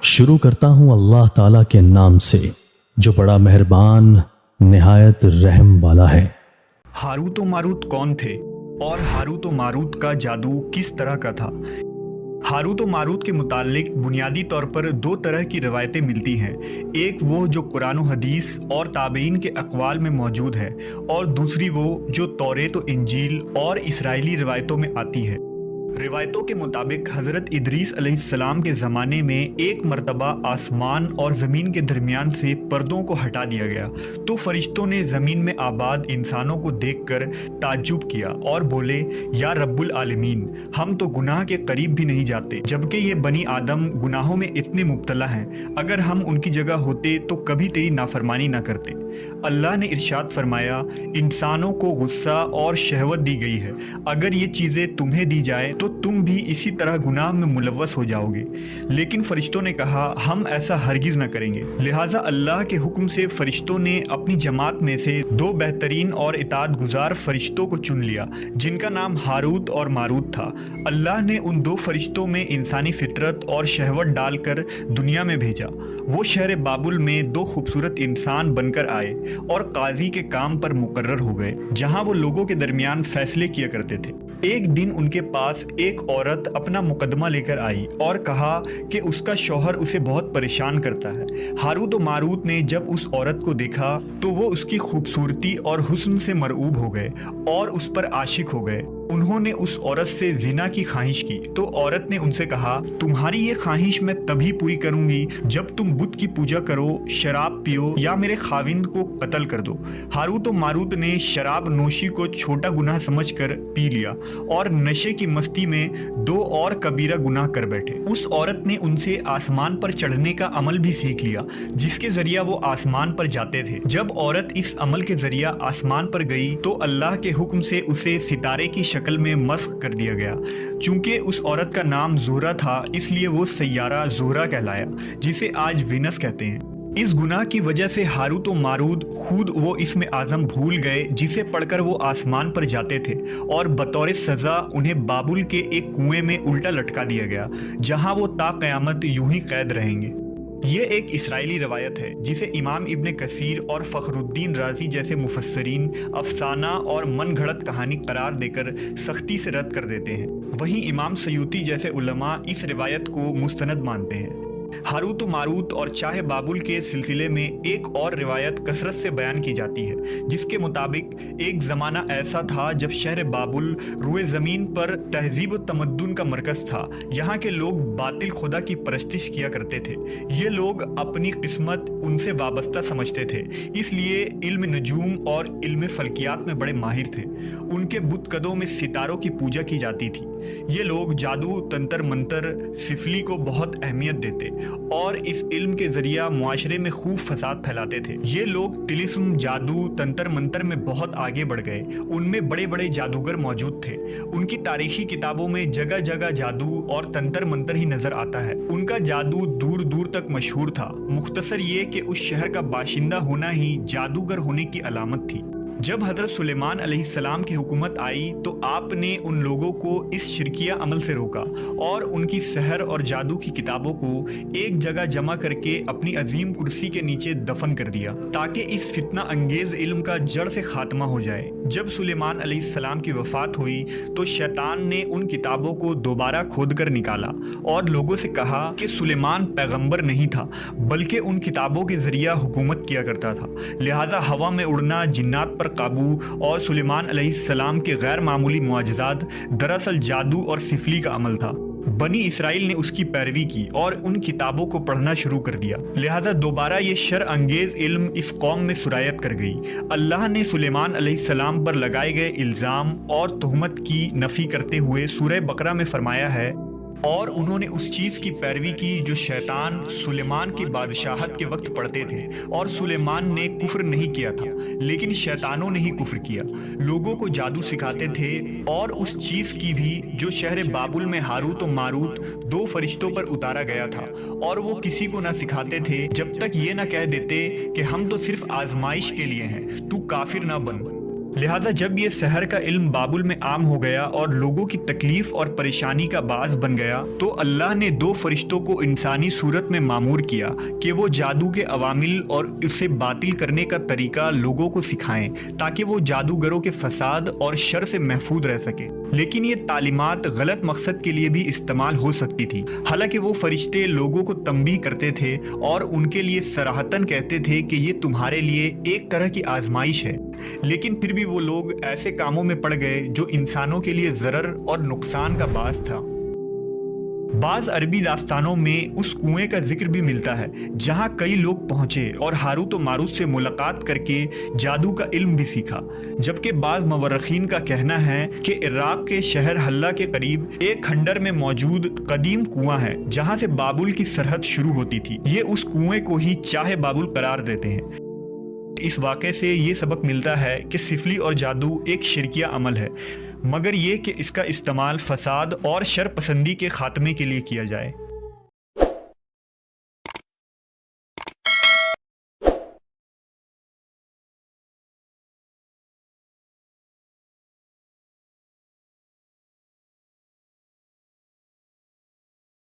شروع کرتا ہوں اللہ تعالیٰ کے نام سے جو بڑا مہربان نہایت رحم والا ہے۔ ہاروت و ماروت کون تھے اور ہاروت و ماروت کا جادو کس طرح کا تھا؟ ہاروت و ماروت کے متعلق بنیادی طور پر دو طرح کی روایتیں ملتی ہیں، ایک وہ جو قرآن و حدیث اور تابعین کے اقوال میں موجود ہے، اور دوسری وہ جو توریت و انجیل اور اسرائیلی روایتوں میں آتی ہے۔ روایتوں کے مطابق حضرت ادریس علیہ السلام کے زمانے میں ایک مرتبہ آسمان اور زمین کے درمیان سے پردوں کو ہٹا دیا گیا تو فرشتوں نے زمین میں آباد انسانوں کو دیکھ کر تعجب کیا اور بولے، یا رب العالمین، ہم تو گناہ کے قریب بھی نہیں جاتے، جبکہ یہ بنی آدم گناہوں میں اتنے مبتلا ہیں، اگر ہم ان کی جگہ ہوتے تو کبھی تیری نافرمانی نہ کرتے۔ اللہ نے ارشاد فرمایا، انسانوں کو غصہ اور شہوت دی گئی ہے، اگر یہ چیزیں تمہیں دی جائے تو تم بھی اسی طرح گناہ میں ملوث ہو جاؤ گے، لیکن فرشتوں نے کہا ہم ایسا ہرگز نہ کریں گے۔ لہٰذا اللہ کے حکم سے فرشتوں نے اپنی جماعت میں سے دو بہترین اور اطاعت گزار فرشتوں کو چن لیا جن کا نام ہاروت اور ماروت تھا۔ اللہ نے ان دو فرشتوں میں انسانی فطرت اور شہوت ڈال کر دنیا میں بھیجا۔ وہ شہر بابل میں دو خوبصورت انسان بن کر آئے اور قاضی کے کام پر مقرر ہو گئے، جہاں وہ لوگوں کے درمیان فیصلے کیا کرتے تھے۔ ایک دن ان کے پاس ایک عورت اپنا مقدمہ لے کر آئی اور کہا کہ اس کا شوہر اسے بہت پریشان کرتا ہے۔ ہاروت و ماروت نے جب اس عورت کو دیکھا تو وہ اس کی خوبصورتی اور حسن سے مرعوب ہو گئے اور اس پر عاشق ہو گئے۔ انہوں نے اس عورت سے زنا کی خواہش کی تو عورت نے ان سے کہا، تمہاری یہ خواہش میں تبھی پوری کروں گی جب تم بت کی پوجا کرو، شراب پیو یا میرے خاوند کو قتل کر دو۔ ہاروت و ماروت نے شراب نوشی کو چھوٹا گناہ سمجھ کر پی لیا اور نشے کی مستی میں دو اور کبیرہ گناہ کر بیٹھے۔ اس عورت نے ان سے آسمان پر چڑھنے کا عمل بھی سیکھ لیا جس کے ذریعہ وہ آسمان پر جاتے تھے۔ جب عورت اس عمل کے ذریعہ آسمان پر گئی تو اللہ کے حکم سے اسے ستارے کی شکل میں مسخ کر دیا گیا۔ چونکہ اس عورت کا نام زہرہ تھا اس لیے وہ سیارہ زہرہ کہلایا، جسے آج وینس کہتے ہیں۔ اس گناہ کی وجہ سے ہاروت و ماروت خود وہ اسم اعظم بھول گئے جسے پڑھ کر وہ آسمان پر جاتے تھے، اور بطور سزا انہیں بابل کے ایک کنویں میں الٹا لٹکا دیا گیا جہاں وہ تا قیامت یوں ہی قید رہیں گے۔ یہ ایک اسرائیلی روایت ہے جسے امام ابن کثیر اور فخر الدین رازی جیسے مفسرین افسانہ اور من گھڑت کہانی قرار دے کر سختی سے رد کر دیتے ہیں۔ وہیں امام سیوطی جیسے علماء اس روایت کو مستند مانتے ہیں۔ ہاروت و ماروت اور چاہے بابل کے سلسلے میں ایک اور روایت کثرت سے بیان کی جاتی ہے جس کے مطابق ایک زمانہ ایسا تھا جب شہر بابل روئے زمین پر تہذیب و تمدن کا مرکز تھا۔ یہاں کے لوگ باطل خدا کی پرستش کیا کرتے تھے۔ یہ لوگ اپنی قسمت ان سے وابستہ سمجھتے تھے، اس لیے علم نجوم اور علم فلکیات میں بڑے ماہر تھے۔ ان کے بت قدوں میں ستاروں کی پوجا کی جاتی تھی۔ یہ لوگ جادو، تنتر منتر، سفلی کو بہت اہمیت دیتے اور اس علم کے ذریعہ معاشرے میں خوب فساد پھیلاتے تھے۔ یہ لوگ طلسم، جادو، تنتر منتر میں بہت آگے بڑھ گئے۔ ان میں بڑے بڑے جادوگر موجود تھے۔ ان کی تاریخی کتابوں میں جگہ جگہ جادو اور تنتر منتر ہی نظر آتا ہے۔ ان کا جادو دور دور تک مشہور تھا۔ مختصر یہ کہ اس شہر کا باشندہ ہونا ہی جادوگر ہونے کی علامت تھی۔ جب حضرت سلیمان علیہ السلام کی حکومت آئی تو آپ نے ان لوگوں کو اس شرکیہ عمل سے روکا اور ان کی سحر اور جادو کی کتابوں کو ایک جگہ جمع کر کے اپنی عظیم کرسی کے نیچے دفن کر دیا تاکہ اس فتنہ انگیز علم کا جڑ سے خاتمہ ہو جائے۔ جب سلیمان علیہ السلام کی وفات ہوئی تو شیطان نے ان کتابوں کو دوبارہ کھود کر نکالا اور لوگوں سے کہا کہ سلیمان پیغمبر نہیں تھا بلکہ ان کتابوں کے ذریعہ حکومت کیا کرتا تھا، لہذا ہوا میں اڑنا، جنات پر قابو اور سلیمان علیہ السلام کے غیر معمولی معجزات دراصل جادو اور سفلی کا عمل تھا۔ بنی اسرائیل نے اس کی پیروی کی اور ان کتابوں کو پڑھنا شروع کر دیا، لہذا دوبارہ یہ شر انگیز علم اس قوم میں سرایت کر گئی۔ اللہ نے سلیمان علیہ السلام پر لگائے گئے الزام اور تہمت کی نفی کرتے ہوئے سورہ بقرہ میں فرمایا ہے، اور انہوں نے اس چیز کی پیروی کی جو شیطان سلیمان کی بادشاہت کے وقت پڑھتے تھے، اور سلیمان نے کفر نہیں کیا تھا لیکن شیطانوں نے ہی کفر کیا۔ لوگوں کو جادو سکھاتے تھے اور اس چیز کی بھی جو شہر بابل میں ہاروت و ماروت دو فرشتوں پر اتارا گیا تھا، اور وہ کسی کو نہ سکھاتے تھے جب تک یہ نہ کہہ دیتے کہ ہم تو صرف آزمائش کے لیے ہیں، تو کافر نہ بن۔ لہذا جب یہ سحر کا علم بابل میں عام ہو گیا اور لوگوں کی تکلیف اور پریشانی کا باعث بن گیا تو اللہ نے 2 فرشتوں کو انسانی صورت میں مامور کیا کہ وہ جادو کے عوامل اور اسے باطل کرنے کا طریقہ لوگوں کو سکھائیں تاکہ وہ جادوگروں کے فساد اور شر سے محفوظ رہ سکیں۔ لیکن یہ تعلیمات غلط مقصد کے لیے بھی استعمال ہو سکتی تھی۔ حالانکہ وہ فرشتے لوگوں کو تنبیہ کرتے تھے اور ان کے لیے صراحتاً کہتے تھے کہ یہ تمہارے لیے ایک طرح کی آزمائش ہے، لیکن پھر بھی وہ لوگ ایسے کاموں میں پڑ گئے جو انسانوں کے لیے ضرر اور نقصان کا باعث تھا۔ بعض عربی داستانوں میں اس کنویں کا ذکر بھی ملتا ہے جہاں کئی لوگ پہنچے اور ہاروت و ماروت سے ملاقات کر کے جادو کا علم بھی سیکھا، جبکہ بعض مورخین کا کہنا ہے کہ عراق کے شہر حلہ کے قریب ایک کھنڈر میں موجود قدیم کنواں ہے جہاں سے بابل کی سرحد شروع ہوتی تھی۔ یہ اس کنویں کو ہی چاہے بابل قرار دیتے ہیں۔ اس واقعے سے یہ سبق ملتا ہے کہ سفلی اور جادو ایک شرکیہ عمل ہے، مگر یہ کہ اس کا استعمال فساد اور شر پسندی کے خاتمے کے لیے کیا جائے۔